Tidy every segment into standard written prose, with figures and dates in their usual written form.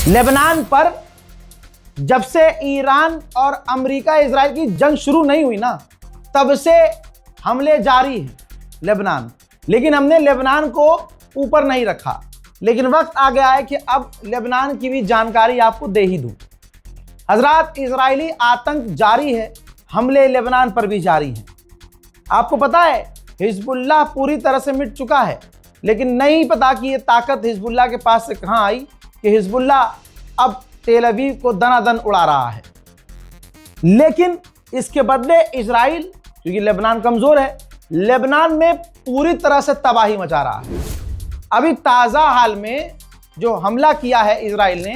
Lebanon पर जब से ईरान और अमेरिका इजराइल की जंग शुरू नहीं हुई ना, तब से हमले जारी हैं लेबनान। लेकिन हमने लेबनान को ऊपर नहीं रखा, लेकिन वक्त आ गया है कि अब लेबनान की भी जानकारी आपको दे ही दूं। हजरात, इजरायली आतंक जारी है, हमले लेबनान पर भी जारी हैं। आपको पता है हिजबुल्लाह पूरी तरह से मिट चुका है, लेकिन नहीं पता कि ये ताकत हिजबुल्लाह के पास से कहां आई कि हिजबुल्लाह अब तेल अवीव को दनादन उड़ा रहा है। लेकिन इसके बदले इजराइल, क्योंकि लेबनान कमजोर है, लेबनान में पूरी तरह से तबाही मचा रहा है। अभी ताजा हाल में जो हमला किया है इजराइल ने,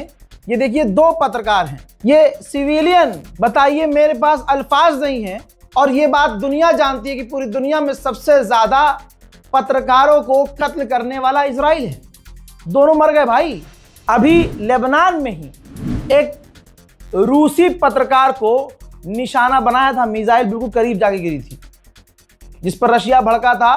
ये देखिए 2 पत्रकार हैं, ये सिविलियन। बताइए, मेरे पास अल्फाज नहीं है, और ये बात दुनिया जानती है कि पूरी दुनिया में सबसे ज्यादा पत्रकारों को कत्ल करने वाला इजराइल है। दोनों मर गए भाई। अभी लेबनान में ही एक रूसी पत्रकार को निशाना बनाया था, मिसाइल बिल्कुल करीब जाके गिरी थी, जिस पर रशिया भड़का था,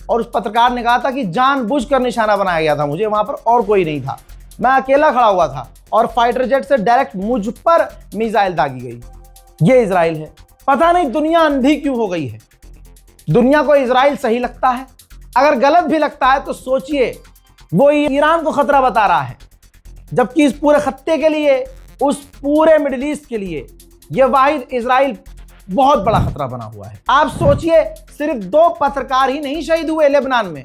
और उस पत्रकार ने कहा था कि जानबूझकर निशाना बनाया गया था मुझे, वहां पर और कोई नहीं था, मैं अकेला खड़ा हुआ था और फाइटर जेट से डायरेक्ट मुझ पर मिसाइल दागी गई। ये इजराइल है। पता नहीं दुनिया अंधी क्यों हो गई है। दुनिया को इजराइल सही लगता है, अगर गलत भी लगता है तो सोचिए, वो ईरान को खतरा बता रहा है, जबकि इस पूरे खत्ते के लिए, उस पूरे मिडिल ईस्ट के लिए यह वाहिद इजराइल बहुत बड़ा खतरा बना हुआ है। आप सोचिए, सिर्फ 2 पत्रकार ही नहीं शहीद हुए लेबनान में,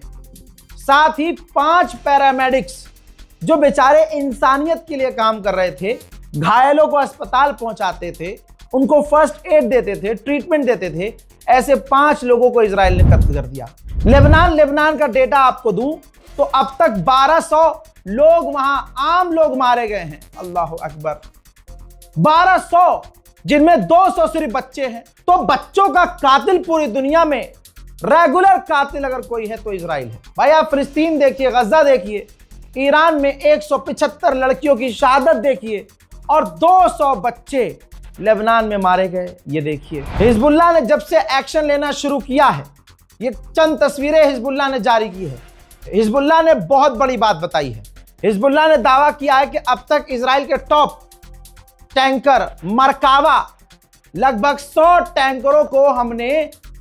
साथ ही 5 पैरामेडिक्स जो बेचारे इंसानियत के लिए काम कर रहे थे, घायलों को अस्पताल पहुंचाते थे, उनको फर्स्ट एड देते थे, ट्रीटमेंट देते थे, ऐसे 5 लोगों को इजराइल ने कत्ल कर दिया। लेबनान का डेटा आपको दूं तो अब तक 1200 लोग, वहां आम लोग मारे गए हैं। अल्लाह अकबर, 1200, जिनमें 200 सिर्फ बच्चे हैं। तो बच्चों का कातिल पूरी दुनिया में, रेगुलर कातिल अगर कोई है तो इजराइल है। भाई आप फिलिस्तीन देखिए, गजा देखिए, ईरान में 175 लड़कियों की शहादत देखिए, और 200 बच्चे लेबनान में मारे गए, ये देखिए। हिजबुल्लाह ने जब से एक्शन लेना शुरू किया है, ये चंद तस्वीरें हिजबुल्लाह ने जारी की है। हिजबुल्लाह ने बहुत बड़ी बात बताई है। हिजबुल्लाह ने दावा किया है कि अब तक इजराइल के टॉप टैंकर मरकावा, लगभग 100 टैंकरों को हमने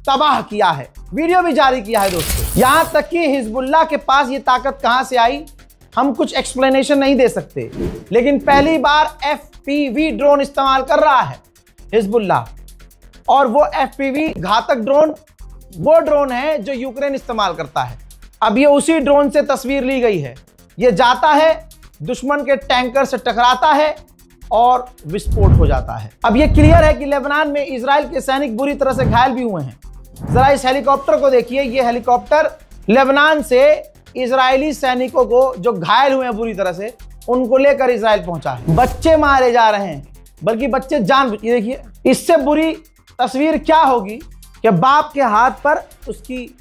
तबाह किया है। वीडियो भी जारी किया है दोस्तों। यहां तक कि हिजबुल्लाह के पास ये ताकत कहां से आई, हम कुछ एक्सप्लेनेशन नहीं दे सकते, लेकिन पहली बार FPV ड्रोन इस्तेमाल कर रहा है हिजबुल्लाह। और वो FPV घातक ड्रोन वो ड्रोन है जो यूक्रेन इस्तेमाल करता है। अब ये उसी ड्रोन से तस्वीर ली गई है। ये जाता है, दुश्मन के टैंकर से टकराता है और विस्फोट हो जाता है। अब ये क्लियर है कि लेबनान में इजराइल के सैनिक बुरी तरह से घायल भी हुए हैं। जरा इस हेलीकॉप्टर को देखिए, ये हेलीकॉप्टर लेबनान से इजरायली सैनिकों को जो घायल हुए हैं बुरी तरह से, उनको लेकर इजराइल पहुंचा है। बच्चे मारे जा रहे हैं, बल्कि बच्चे ये देखिए, इससे बुरी तस्वीर क्या होगी कि बाप के हाथ पर उसकी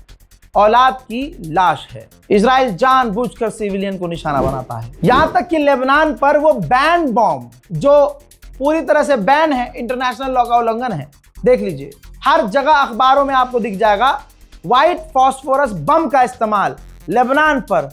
औलाद की लाश है। इजराइल जानबूझकर सिविलियन को निशाना बनाता है। यहां तक कि लेबनान पर वो बैन बॉम्ब, जो पूरी तरह से बैन है, इंटरनेशनल लॉ का उल्लंघन है। देख लीजिए, हर जगह अखबारों में आपको दिख जाएगा, व्हाइट फास्फोरस बम का इस्तेमाल लेबनान पर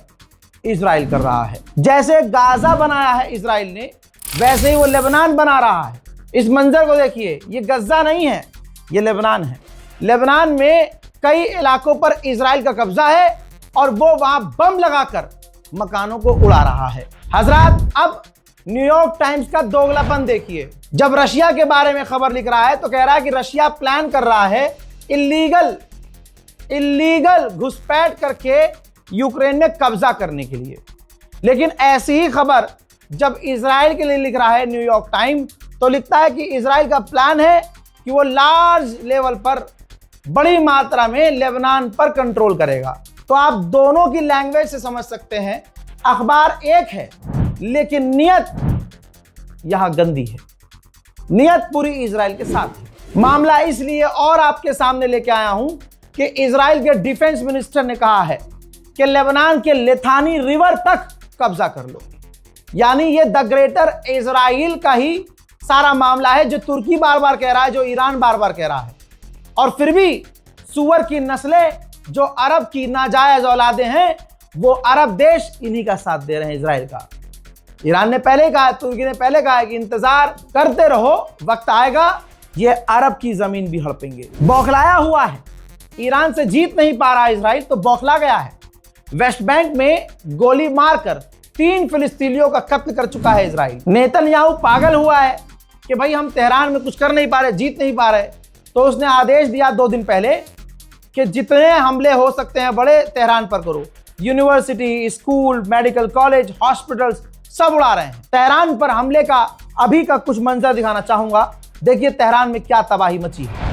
इजराइल कर रहा है। जैसे गाजा बनाया है इजराइल ने, वैसे ही वो लेबनान बना रहा है। इस मंजर को देखिए, ये गजा नहीं है, ये लेबनान है। लेबनान में कई इलाकों पर इजराइल का कब्जा है और वो वहां बम लगाकर मकानों को उड़ा रहा है। हजरात, अब न्यूयॉर्क टाइम्स का दोगलापन देखिए। जब रशिया के बारे में खबर लिख रहा है तो कह रहा है कि रशिया प्लान कर रहा है इल्लीगल घुसपैठ करके यूक्रेन में कब्जा करने के लिए। लेकिन ऐसी ही खबर जब इजराइल के लिए लिख रहा है न्यूयॉर्क टाइम, तो लिखता है कि इजराइल का प्लान है कि वो लार्ज लेवल पर, बड़ी मात्रा में लेबनान पर कंट्रोल करेगा। तो आप दोनों की लैंग्वेज से समझ सकते हैं, अखबार एक है लेकिन नियत यहां गंदी है। नियत पूरी इजराइल के साथ है। मामला इसलिए और आपके सामने लेके आया हूं कि इजराइल के डिफेंस मिनिस्टर ने कहा है कि लेबनान के लिथानी रिवर तक कब्जा कर लो। यानी ये द ग्रेटर इजराइल का ही सारा मामला है, जो तुर्की बार बार कह रहा है, जो ईरान बार बार कह रहा है। और फिर भी सुअर की नस्लें, जो अरब की नाजायज औलादे हैं, वो अरब देश इन्हीं का साथ दे रहे हैं, इजराइल का। ईरान ने पहले कहा, तुर्की ने पहले कहा है कि इंतजार करते रहो, वक्त आएगा ये अरब की जमीन भी हड़पेंगे। बौखलाया हुआ है, ईरान से जीत नहीं पा रहा इजराइल तो बौखला गया है। वेस्ट बैंक में गोली मारकर 3 फिलिस्तीनियों का कत्ल कर चुका है इजराइल। नेतन्याहू पागल हुआ है कि भाई हम तेहरान में कुछ कर नहीं पा रहे, जीत नहीं पा रहे, तो उसने आदेश दिया 2 दिन पहले कि जितने हमले हो सकते हैं बड़े तेहरान पर करो। University, school, medical college, hospitals सब उड़ा रहे हैं। तेहरान पर हमले का अभी का कुछ मंजर दिखाना चाहूंगा। देखिए तेहरान में क्या तबाही मची है।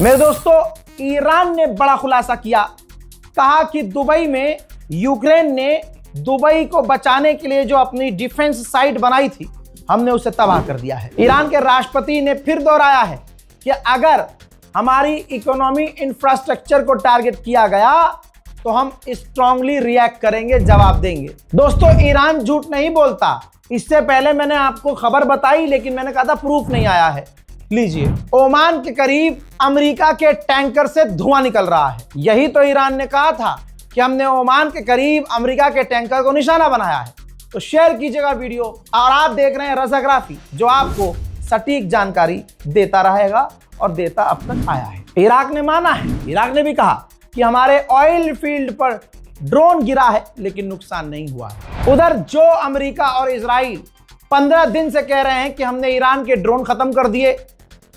मेरे दोस्तों, ईरान ने बड़ा खुलासा किया, कहा कि दुबई में यूक्रेन ने दुबई को बचाने के लिए जो अपनी डिफेंस साइट बनाई थी, हमने उसे तबाह कर दिया है। ईरान के राष्ट्रपति ने फिर दोहराया है कि अगर हमारी इकोनॉमी इंफ्रास्ट्रक्चर को टारगेट किया गया तो हम स्ट्रांगली रिएक्ट करेंगे, जवाब देंगे। दोस्तों, ईरान झूठ नहीं बोलता। इससे पहले मैंने आपको खबर बताई, लेकिन मैंने कहा था प्रूफ नहीं आया है। लीजिए, ओमान के करीब अमेरिका के टैंकर से धुआं निकल रहा है। यही तो ईरान ने कहा था कि हमने ओमान के करीब अमेरिका के टैंकर को निशाना बनाया है। तो शेयर कीजिएगा वीडियो। और आप देख रहे हैं रजाग्राफी, जो आपको सटीक जानकारी देता रहेगा और देता अब तक आया है। इराक ने माना है, इराक ने भी कहा कि हमारे ऑयल फील्ड पर ड्रोन गिरा है लेकिन नुकसान नहीं हुआ है। उधर जो अमेरिका और इजराइल 15 दिन से कह रहे हैं कि हमने ईरान के ड्रोन खत्म कर दिए,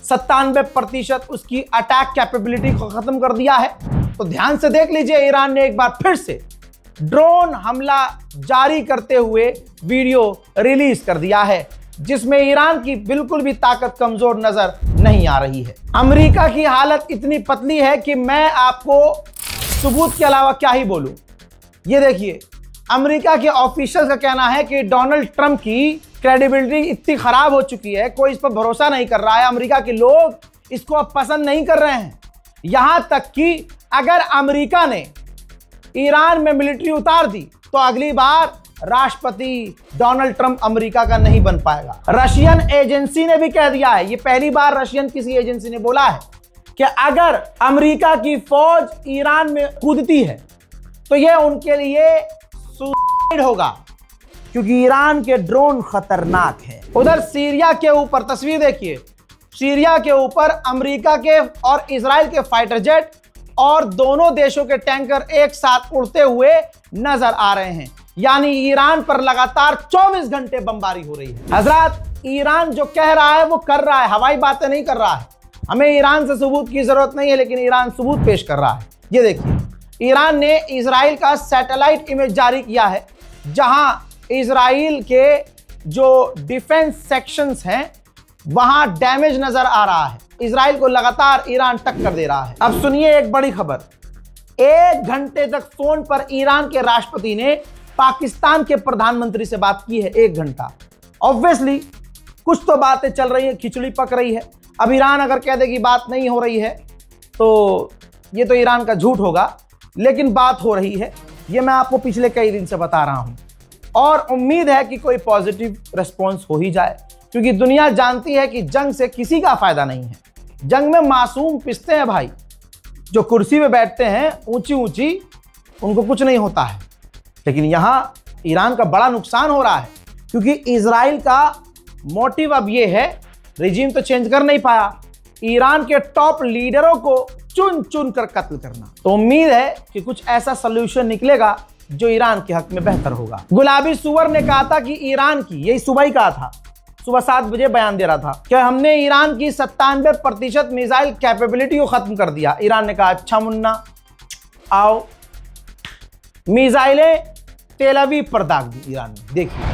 97% उसकी अटैक कैपेबिलिटी को खत्म कर दिया है, तो ध्यान से देख लीजिए, ईरान ने एक बार फिर से ड्रोन हमला जारी करते हुए वीडियो रिलीज कर दिया है, जिसमें ईरान की बिल्कुल भी ताकत कमजोर नजर नहीं आ रही है। अमेरिका की हालत इतनी पतली है कि मैं आपको सबूत के अलावा क्या ही बोलूं। ये देखिए, अमेरिका के ऑफिशियल का कहना है कि डोनाल्ड ट्रंप की क्रेडिबिलिटी इतनी खराब हो चुकी है, कोई इस पर भरोसा नहीं कर रहा है। अमेरिका के लोग इसको अब पसंद नहीं कर रहे हैं। यहां तक कि अगर अमेरिका ने ईरान में मिलिट्री उतार दी तो अगली बार राष्ट्रपति डोनाल्ड ट्रंप अमेरिका का नहीं बन पाएगा। रशियन एजेंसी ने भी कह दिया है, ये पहली बार रशियन किसी एजेंसी ने बोला है कि अगर अमेरिका की फौज ईरान में कूदती है तो यह उनके लिए सुसाइड होगा, क्योंकि ईरान के ड्रोन खतरनाक है। उधर सीरिया के ऊपर तस्वीर देखिए, सीरिया के ऊपर अमेरिका के और इजराइल के फाइटर जेट और दोनों देशों के टैंकर एक साथ उड़ते हुए नजर आ रहे हैं। यानी ईरान पर लगातार 24 घंटे बमबारी हो रही है। हजरात, ईरान जो कह रहा है वो कर रहा है, हवाई बातें नहीं कर रहा है। हमें ईरान से सबूत की जरूरत नहीं है, लेकिन ईरान सबूत पेश कर रहा है। ये देखिए, ईरान ने इजराइल का सैटेलाइट इमेज जारी किया है, जहां इजराइल के जो डिफेंस सेक्शंस हैं वहां डैमेज नजर आ रहा है। इजराइल को लगातार ईरान टक्कर दे रहा है। अब सुनिए एक बड़ी खबर, 1 घंटे तक फोन पर ईरान के राष्ट्रपति ने पाकिस्तान के प्रधानमंत्री से बात की है। 1 घंटा। ऑब्वियसली कुछ तो बातें चल रही है, खिचड़ी पक रही है। अब ईरान अगर कह दे कि बात नहीं हो रही है तो ये तो ईरान का झूठ होगा, लेकिन बात हो रही है। ये मैं आपको पिछले कई दिन से बता रहा हूं और उम्मीद है कि कोई पॉजिटिव रिस्पॉन्स हो ही जाए, क्योंकि दुनिया जानती है कि जंग से किसी का फायदा नहीं है। जंग में मासूम पिसते हैं भाई, जो कुर्सी पे बैठते हैं ऊंची ऊंची, उनको कुछ नहीं होता है। लेकिन यहां ईरान का बड़ा नुकसान हो रहा है, क्योंकि इजराइल का मोटिव अब ये है, रिजीम तो चेंज कर नहीं पाया, ईरान के टॉप लीडरों को चुन चुन कर कत्ल करना। तो उम्मीद है कि कुछ ऐसा सोल्यूशन निकलेगा जो ईरान के हक में बेहतर होगा। गुलाबी सुअर ने कहा था कि ईरान की, यही सुबह ही कहा था, सुबह 7 बजे बयान दे रहा था कि हमने ईरान की 97% मिसाइल कैपेबिलिटी को खत्म कर दिया। ईरान ने कहा अच्छा मुन्ना आओ, मिसाइलें तेल अवीव पर दाग दी ईरान ने। देखिए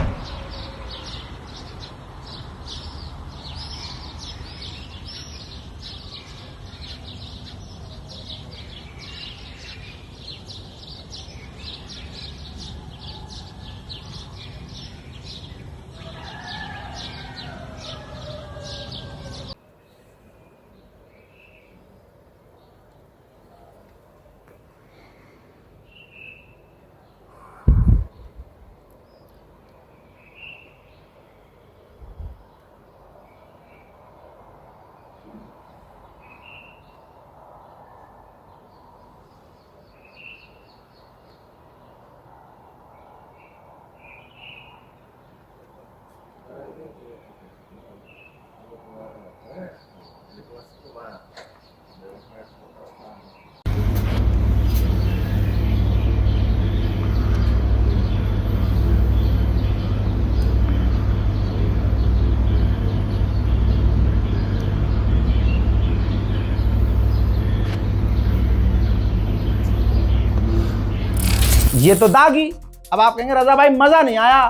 ये तो दागी। अब आप कहेंगे रजा भाई मजा नहीं आया,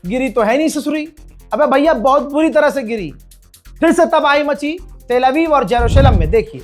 गिरी तो है नहीं ससुरी। अबे भैया बहुत बुरी तरह से गिरी। फिर से तबाही मची तेल अवीव और जेरूशलम में। देखिए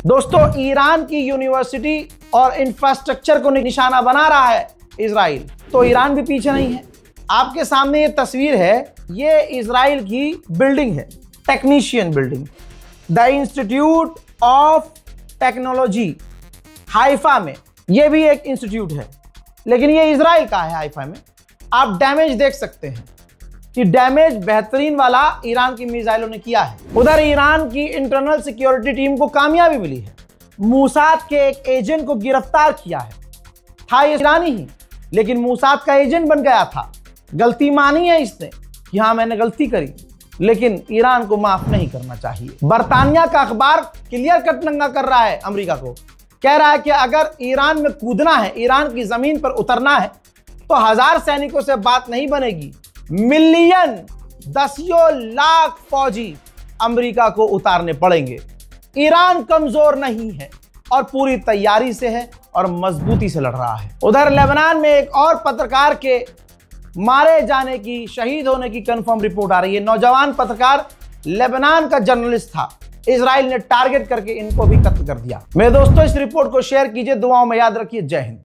दोस्तों, ईरान की यूनिवर्सिटी और इंफ्रास्ट्रक्चर को निशाना बना रहा है इजराइल, तो ईरान भी पीछे नहीं है। आपके सामने ये तस्वीर है, ये इजराइल की बिल्डिंग है, technician building, the institute of technology Haifa में। ये भी एक इंस्टीट्यूट है, लेकिन ये इजराइल का है। हाइफा में आप डैमेज देख सकते हैं कि डैमेज बेहतरीन वाला ईरान की मिसाइलों ने किया है। उधर ईरान की इंटरनल सिक्योरिटी टीम को कामयाबी मिली है, मूसाद के एक एजेंट को गिरफ्तार किया है। था ये ईरानी ही, लेकिन मूसाद का एजेंट बन गया था। गलती मानी है इसने कि हाँ मैंने गलती करी, लेकिन ईरान को माफ नहीं करना चाहिए। बरतानिया का अखबार क्लियर कट नंगा कर रहा है अमेरिका को, कह रहा है कि अगर ईरान में कूदना है, ईरान की जमीन पर उतरना है, तो 1000 सैनिकों से बात नहीं बनेगी, मिलियन, दसियों लाख फौजी अमेरिका को उतारने पड़ेंगे। ईरान कमजोर नहीं है और पूरी तैयारी से है और मजबूती से लड़ रहा है। उधर लेबनान में एक और पत्रकार के मारे जाने की, शहीद होने की कंफर्म रिपोर्ट आ रही है। नौजवान पत्रकार लेबनान का जर्नलिस्ट था, इजराइल ने टारगेट करके इनको भी कत्ल कर दिया। मेरे दोस्तों, इस रिपोर्ट को शेयर कीजिए, दुआओं में याद रखिए। जय हिंद।